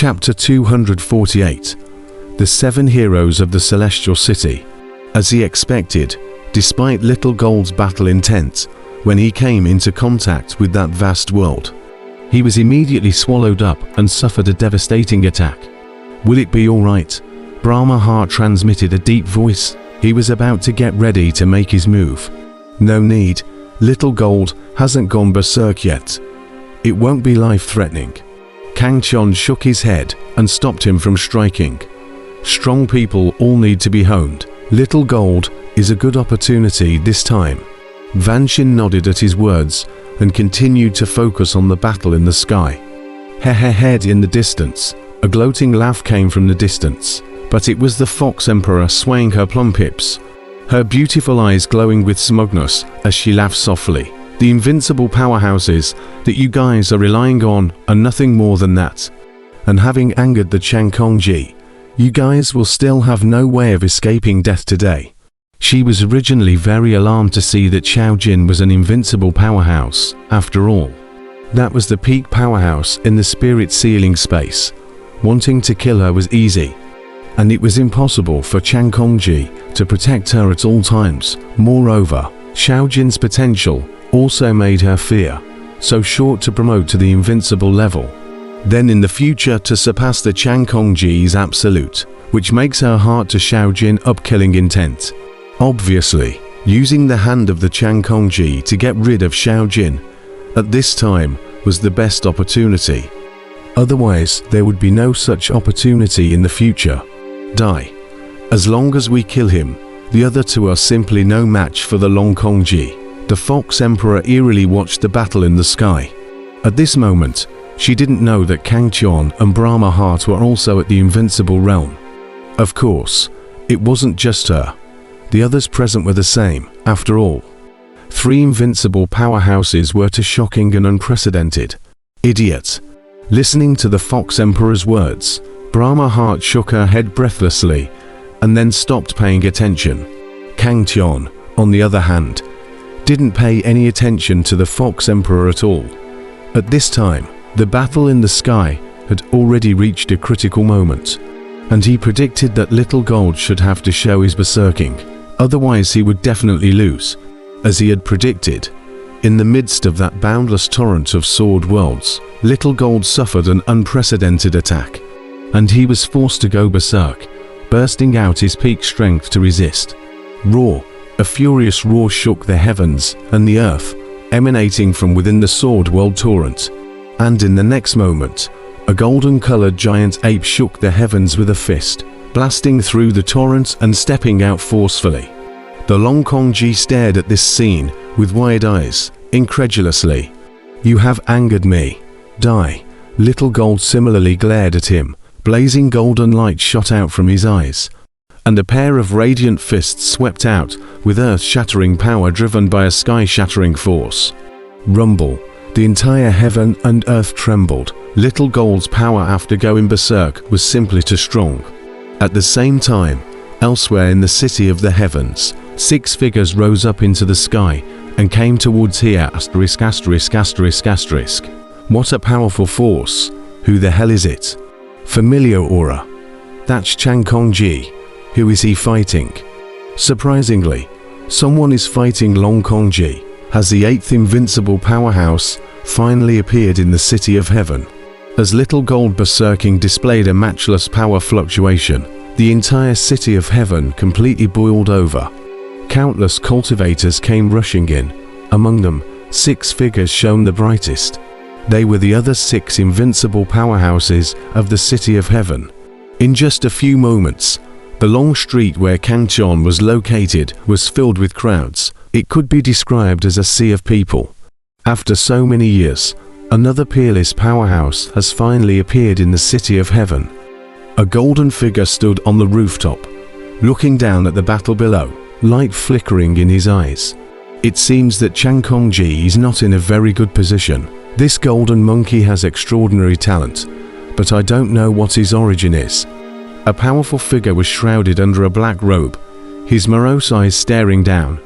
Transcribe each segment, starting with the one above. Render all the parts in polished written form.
Chapter 248. The 7 Heroes of the Celestial City. As he expected, despite Little Gold's battle intent, when he came into contact with that vast world, he was immediately swallowed up and suffered a devastating attack. Will it be alright? Brahma Heart transmitted a deep voice. He was about to get ready to make his move. No need, Little Gold hasn't gone berserk yet. It won't be life-threatening. Kang Chon shook his head and stopped him from striking. Strong people all need to be honed. Little Gold is a good opportunity this time. Van Shin nodded at his words and continued to focus on the battle in the sky. Head in the distance. A gloating laugh came from the distance, but it was the Fox Emperor swaying her plum pips, her beautiful eyes glowing with smugness as she laughed softly. The invincible powerhouses that you guys are relying on are nothing more than that. And having angered the Changkongji, you guys will still have no way of escaping death today. She was originally very alarmed to see that Xiao Jin was an invincible powerhouse, after all. That was the peak powerhouse in the spirit ceiling space. Wanting to kill her was easy, and it was impossible for Changkongji to protect her at all times. Moreover, Xiao Jin's potential also made her fear, so short to promote to the invincible level, then in the future to surpass the Changkongji's absolute, which makes her heart to Xiao Jin up killing intent. Obviously, using the hand of the Changkongji to get rid of Xiao Jin at this time was the best opportunity. Otherwise, there would be no such opportunity in the future. Die. As long as we kill him, the other two are simply no match for the Longkongji. The Fox Emperor eerily watched the battle in the sky. At this moment, she didn't know that Kang Chon and Brahma Heart were also at the invincible realm. Of course, it wasn't just her. The others present were the same, after all. 3 invincible powerhouses were too shocking and unprecedented. Idiot. Listening to the Fox Emperor's words, Brahma Heart shook her head breathlessly and then stopped paying attention. Kang Chon, on the other hand, didn't pay any attention to the Fox Emperor at all. At this time, the battle in the sky had already reached a critical moment, and he predicted that Little Gold should have to show his berserking, otherwise he would definitely lose. As he had predicted, in the midst of that boundless torrent of sword worlds, Little Gold suffered an unprecedented attack, and he was forced to go berserk, bursting out his peak strength to resist. Roar! A furious roar shook the heavens and the earth, emanating from within the sword world torrent. And in the next moment, a golden-colored giant ape shook the heavens with a fist, blasting through the torrent and stepping out forcefully. The Longkongji stared at this scene with wide eyes, incredulously. You have angered me. Die. Little Gold similarly glared at him. Blazing golden light shot out from his eyes, and a pair of radiant fists swept out with earth-shattering power driven by a sky-shattering force. Rumble. The entire heaven and earth trembled. Little Gold's power after going berserk was simply too strong. At the same time, elsewhere in the city of the heavens, 6 figures rose up into the sky and came towards here. What a powerful force. Who the hell is it? Familiar aura. That's Changkongji. Who is he fighting? Surprisingly, someone is fighting Longkongji. Has the 8th invincible powerhouse finally appeared in the city of heaven? As Little Gold berserking displayed a matchless power fluctuation, the entire city of heaven completely boiled over. Countless cultivators came rushing in. Among them, 6 figures shone the brightest. They were the other 6 invincible powerhouses of the city of heaven. In just a few moments, the long street where Kang Chon was located was filled with crowds. It could be described as a sea of people. After so many years, another peerless powerhouse has finally appeared in the city of heaven. A golden figure stood on the rooftop, looking down at the battle below, light flickering in his eyes. It seems that Changkongji is not in a very good position. This golden monkey has extraordinary talent, but I don't know what his origin is. A powerful figure was shrouded under a black robe, his morose eyes staring down.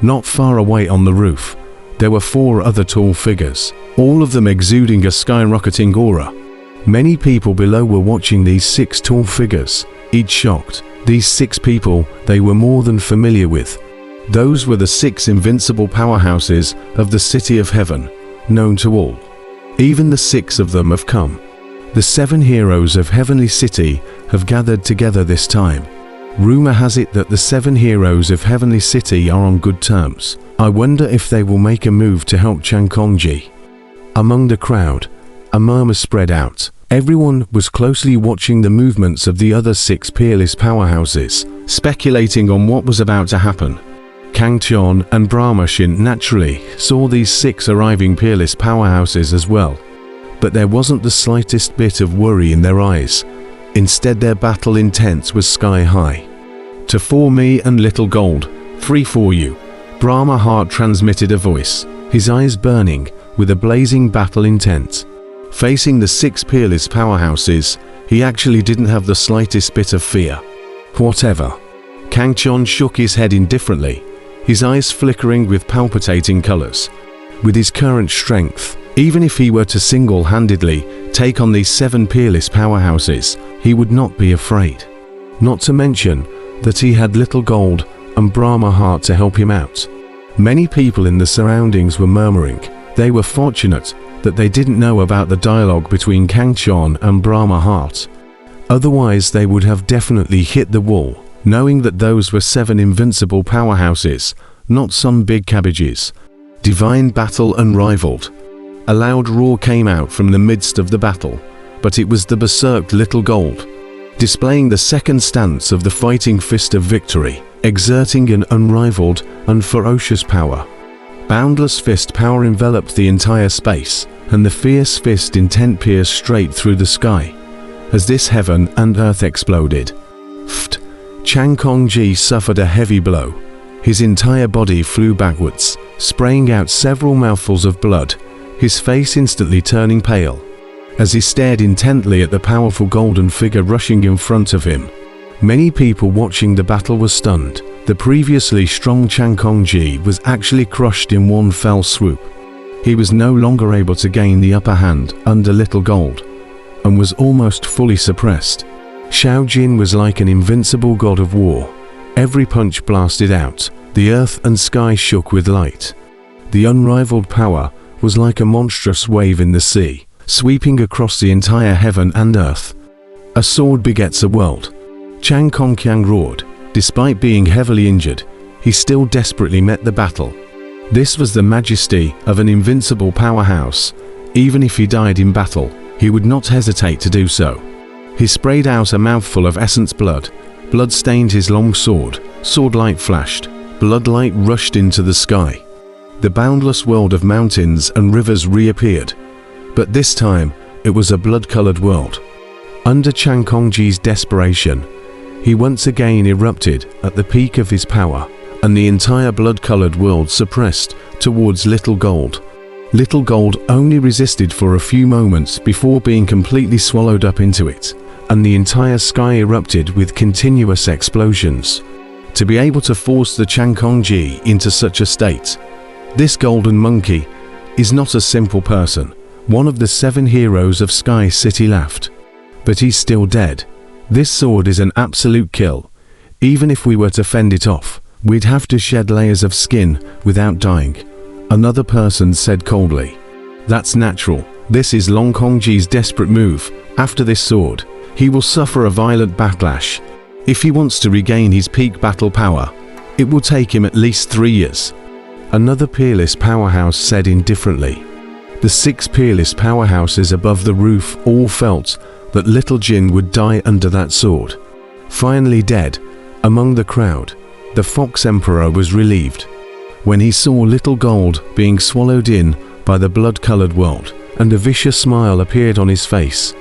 Not far away on the roof, there were 4 other tall figures, all of them exuding a skyrocketing aura. Many people below were watching these 6 tall figures, each shocked. These 6 people they were more than familiar with. Those were the 6 invincible powerhouses of the City of Heaven, known to all. Even the 6 of them have come. The 7 heroes of Heavenly City have gathered together this time. Rumor has it that the 7 heroes of Heavenly City are on good terms. I wonder if they will make a move to help Cyan-colored. Among the crowd, a murmur spread out. Everyone was closely watching the movements of the other 6 peerless powerhouses, speculating on what was about to happen. Cauldron and Brahmashin naturally saw these 6 arriving peerless powerhouses as well. But there wasn't the slightest bit of worry in their eyes. Instead, their battle intent was sky high. "To for me and Little Gold, 3 for you," Brahma Heart transmitted a voice, his eyes burning with a blazing battle intent. Facing the 6 peerless powerhouses, he actually didn't have the slightest bit of fear. Whatever. Cauldron shook his head indifferently, his eyes flickering with palpitating colors. With his current strength, even if he were to single-handedly take on these 7 peerless powerhouses, he would not be afraid. Not to mention that he had Little Gold and Brahma Heart to help him out. Many people in the surroundings were murmuring. They were fortunate that they didn't know about the dialogue between Cauldron and Brahma Heart. Otherwise, they would have definitely hit the wall, knowing that those were 7 invincible powerhouses, not some big cabbages. Divine battle unrivaled. A loud roar came out from the midst of the battle, but it was the berserked Little Gold, displaying the second stance of the fighting fist of victory, exerting an unrivaled and ferocious power. Boundless fist power enveloped the entire space, and the fierce fist intent pierced straight through the sky. As this heaven and earth exploded, Cyan-colored suffered a heavy blow. His entire body flew backwards, spraying out several mouthfuls of blood, his face instantly turning pale. As he stared intently at the powerful golden figure rushing in front of him, many people watching the battle were stunned. The previously strong Cyan-colored was actually crushed in one fell swoop. He was no longer able to gain the upper hand under Little Gold, and was almost fully suppressed. Xiao Jin was like an invincible god of war. Every punch blasted out, the earth and sky shook with light. The unrivaled power was like a monstrous wave in the sea, sweeping across the entire heaven and earth. A sword begets a world. Cyan-colored roared. Despite being heavily injured, he still desperately met the battle. This was the majesty of an invincible powerhouse. Even if he died in battle, he would not hesitate to do so. He sprayed out a mouthful of essence blood. Blood stained his long sword. Swordlight flashed. Bloodlight rushed into the sky. The boundless world of mountains and rivers reappeared. But this time, it was a blood-colored world. Under Cyan-colored's desperation, he once again erupted at the peak of his power, and the entire blood-colored world suppressed towards Little Gold. Little Gold only resisted for a few moments before being completely swallowed up into it, and the entire sky erupted with continuous explosions. To be able to force the Cyan-colored into such a state, this golden monkey is not a simple person. One of the 7 heroes of Sky City laughed. But he's still dead. This sword is an absolute kill. Even if we were to fend it off, we'd have to shed layers of skin without dying. Another person said coldly. That's natural. This is Cyan-colored's desperate move. After this sword, he will suffer a violent backlash. If he wants to regain his peak battle power, it will take him at least 3 years. Another peerless powerhouse said indifferently. The 6 peerless powerhouses above the roof all felt that Little Jin would die under that sword. Finally dead, among the crowd, the Fox Emperor was relieved when he saw Little Gold being swallowed in by the blood-colored world, and a vicious smile appeared on his face.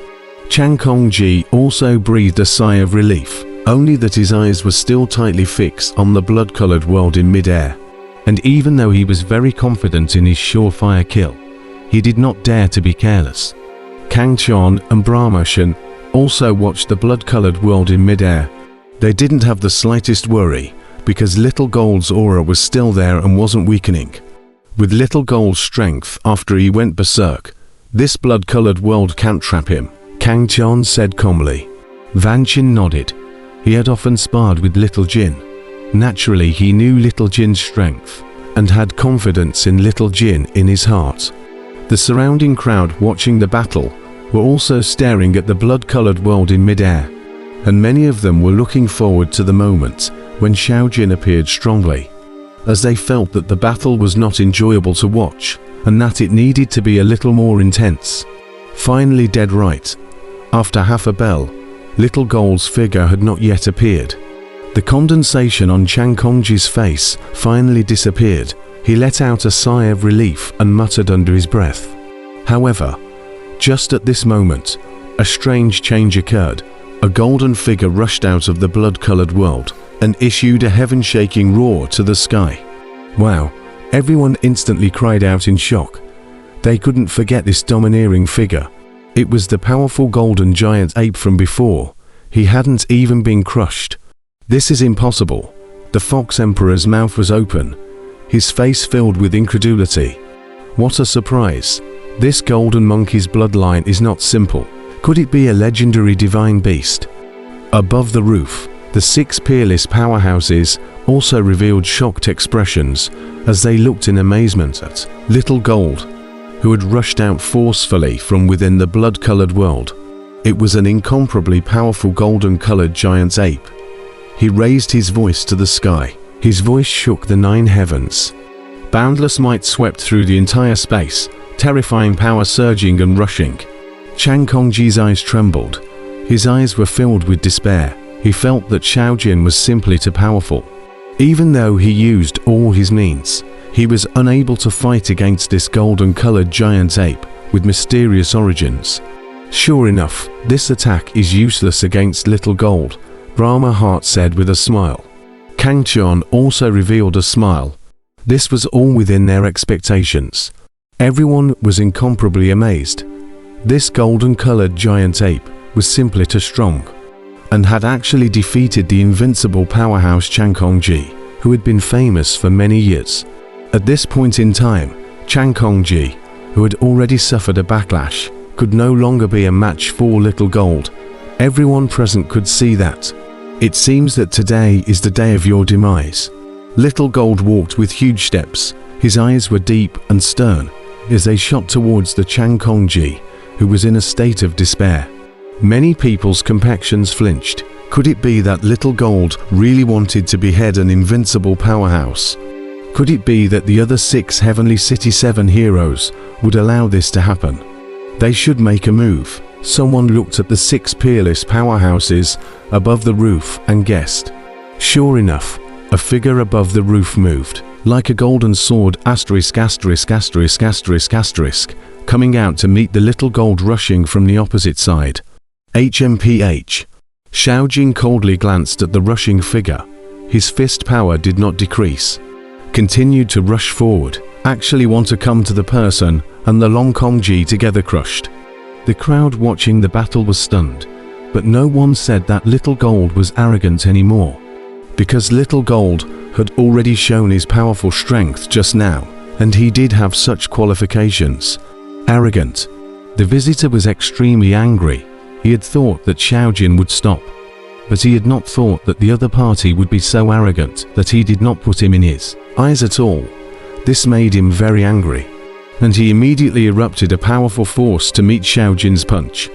Cyan-colored also breathed a sigh of relief, only that his eyes were still tightly fixed on the blood-colored world in mid-air. And even though he was very confident in his surefire kill, he did not dare to be careless. Cauldron and Brahmashin also watched the blood-colored world in mid-air. They didn't have the slightest worry, because Little Gold's aura was still there and wasn't weakening. With Little Gold's strength after he went berserk, this blood-colored world can't trap him. Kang Chan said calmly. Van Chin nodded. He had often sparred with Little Jin. Naturally, he knew Little Jin's strength and had confidence in Little Jin in his heart. The surrounding crowd watching the battle were also staring at the blood-colored world in mid-air, and many of them were looking forward to the moment when Xiao Jin appeared strongly, as they felt that the battle was not enjoyable to watch and that it needed to be a little more intense. Finally, dead right. After half a bell, Little Gold's figure had not yet appeared. The condensation on Chang Kongji's face finally disappeared. He let out a sigh of relief and muttered under his breath. However, just at this moment, a strange change occurred. A golden figure rushed out of the blood-colored world and issued a heaven-shaking roar to the sky. Wow! Everyone instantly cried out in shock. They couldn't forget this domineering figure. It was the powerful golden giant ape from before. He hadn't even been crushed. This is impossible. The Fox Emperor's mouth was open, his face filled with incredulity. What a surprise! This golden monkey's bloodline is not simple. Could it be a legendary divine beast? Above the roof, the 6 peerless powerhouses also revealed shocked expressions as they looked in amazement at Little Gold, who had rushed out forcefully from within the blood-colored world. It was an incomparably powerful golden-colored giant ape. He raised his voice to the sky. His voice shook the 9 heavens. Boundless might swept through the entire space, terrifying power surging and rushing. Chang Kongji's eyes trembled. His eyes were filled with despair. He felt that Xiao Jin was simply too powerful. Even though he used all his means, he was unable to fight against this golden-colored giant ape with mysterious origins. Sure enough, this attack is useless against Little Gold, Brahma Heart said with a smile. Kang Chan also revealed a smile. This was all within their expectations. Everyone was incomparably amazed. This golden-colored giant ape was simply too strong, and had actually defeated the invincible powerhouse Chang Kongji, who had been famous for many years. At this point in time, Chang Kongji, who had already suffered a backlash, could no longer be a match for Little Gold. Everyone present could see that. It seems that today is the day of your demise. Little Gold walked with huge steps. His eyes were deep and stern as they shot towards the Chang Kongji, who was in a state of despair. Many people's complexions flinched. Could it be that Little Gold really wanted to behead an invincible powerhouse? Could it be that the other 6 Heavenly City 7 heroes would allow this to happen? They should make a move. Someone looked at the 6 peerless powerhouses above the roof and guessed. Sure enough, a figure above the roof moved, like a golden sword *********, coming out to meet the Little Gold rushing from the opposite side. HMPH. Xiao Jin coldly glanced at the rushing figure. His fist power did not decrease. Continued to rush forward, actually want to come to the person and the Long Kongji together crushed. The crowd watching the battle was stunned, but no one said that Little Gold was arrogant anymore, because Little Gold had already shown his powerful strength just now, and he did have such qualifications. Arrogant. The visitor was extremely angry. He had thought that Xiao Jin would stop, but he had not thought that the other party would be so arrogant that he did not put him in his eyes at all. This made him very angry, and he immediately erupted a powerful force to meet Xiao Jin's punch.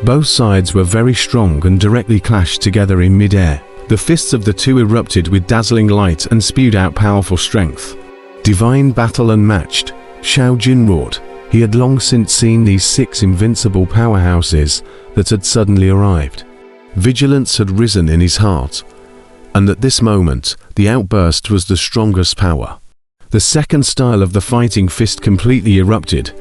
Both sides were very strong and directly clashed together in mid-air. The fists of the two erupted with dazzling light and spewed out powerful strength. Divine battle unmatched, Xiao Jin roared. He had long since seen these 6 invincible powerhouses that had suddenly arrived. Vigilance had risen in his heart, and at this moment, the outburst was the strongest power. The second style of the fighting fist completely erupted,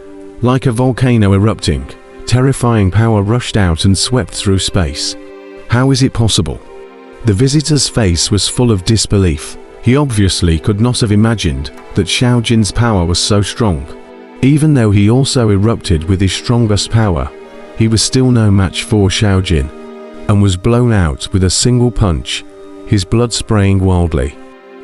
like a volcano erupting. Terrifying power rushed out and swept through space. How is it possible? The visitor's face was full of disbelief. He obviously could not have imagined that Xiao Jin's power was so strong. Even though he also erupted with his strongest power, he was still no match for Xiao Jin, and was blown out with a single punch, his blood spraying wildly.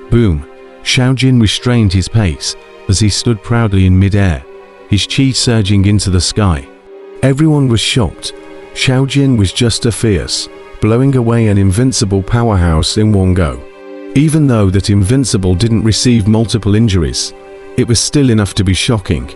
Boom! Xiao Jin restrained his pace as he stood proudly in mid-air, his chi surging into the sky. Everyone was shocked. Xiaojin was just a fierce, blowing away an invincible powerhouse in one go. Even though that invincible didn't receive multiple injuries, it was still enough to be shocking,